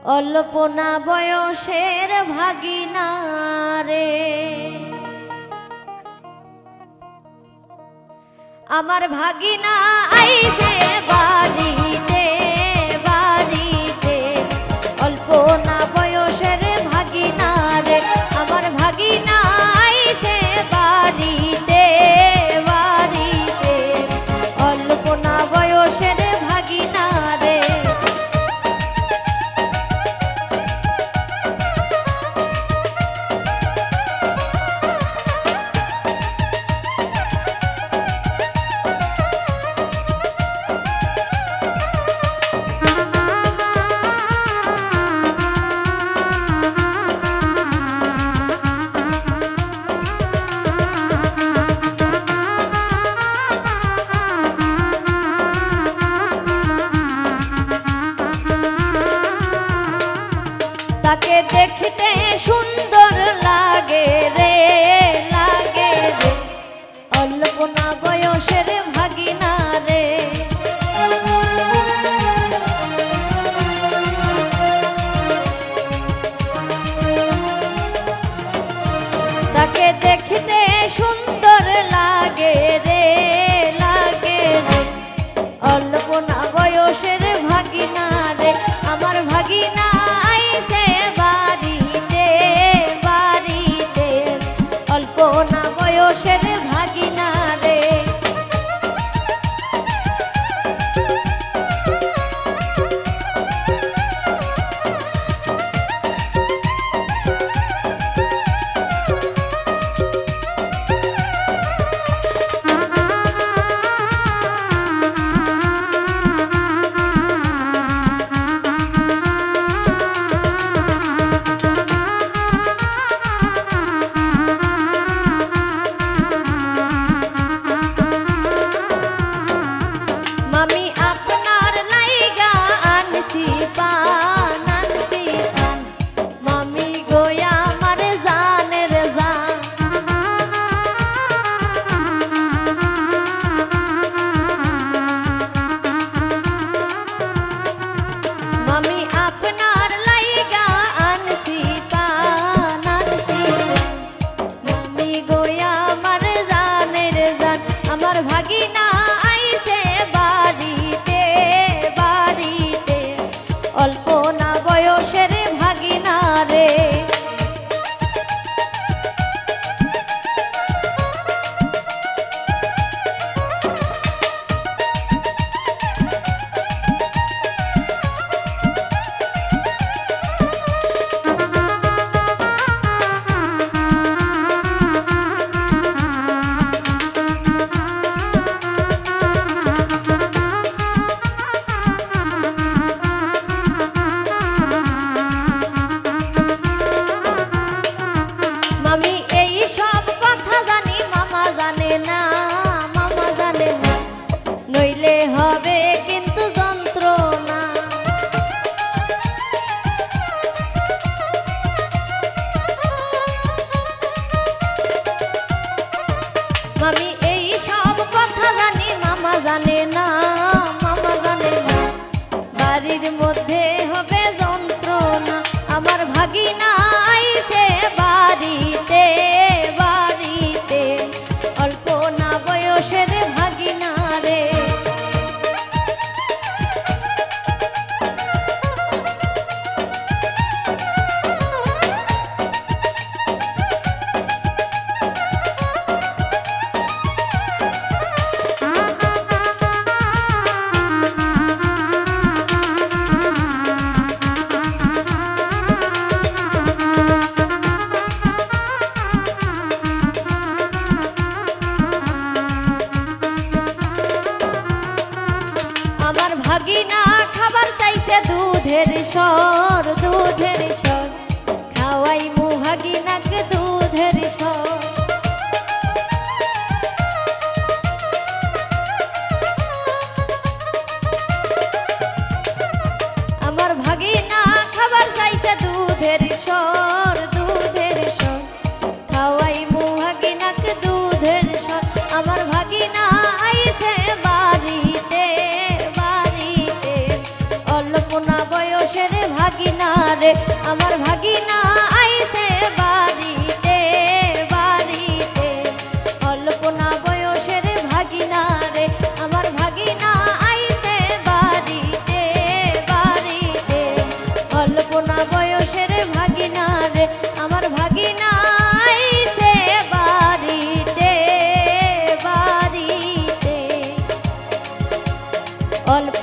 অল্পনা বয়সের ভাগিনা রে, আমার ভাগিনা আইছে বাড়িতে বাড়িতে, অল্পনা বয়সের ভাগিনা রে, আমার ভাগিনা আইছে বাড়িতে বাড়িতে, অল্পনা বয়সের ভাগিনা রে। তাকে দেখতে সুন্দর লাগে রে লাগে রে, অল্পনা বয়সের ভাগিনা রে। তাকে দেখতে সুন্দর লাগে রে লাগে রে, অল্পনা বয়সের ভাগিনা রে, আমার ভাগিনা আইছে বাড়িতে বাড়িতে, অল্পনা বয়সের ভাগিনা রে। মামি আপনার লাইগা আনছি পান আনছি পান, মামি গোয়া আমার জানের জান। মামি আপনার লাইগা আনছি পান আনছি পান, মামি গোয়া আমার জানের জান, আমার ভাগিনা আইছে বাড়িতে বাড়িতে, অল্পনা বয়সের ভাগিনা রে। মামি এই সব কথা জানি, মামা জানে না মামা জানে না, নইলে হবে কিন্তু যন্ত্রণা। মামি এই সব কথা জানি, মামা জানে না মামা জানে না, বাড়ির মধ্যে হবে যন্ত্রণা, আমার ভাগিনা আইছে বাড়িতে বাড়িতে, অল্পনা বয়সের ভাগিনা রে। আমার ভাগিনা খাবার চাইছে দুধের সর দুধের সর, খাওয়াই মু ভাগিনাকে দুধের সর। আমার ভাগিনা খাবার চাইছে দুধের সর দুধের সর, খাওয়াই মু ভাগিনাকে দুধের সর, আমার ভাগিনা আইছে বাড়িতে বাড়িতে, অল্পনা বয়সের ভাগিনা। ভাগিনা রে আমার ভাগিনা আইছে বাড়িতে বাড়িতে অল্প না বয়সের ভাগিনা রে আমার ভাগিনা আইছে বাড়িতে বাড়িতে অল্প না বয়সের ভাগিনা রে আমার ভাগিনা আইছে বাড়িতে বাড়িতে অল্প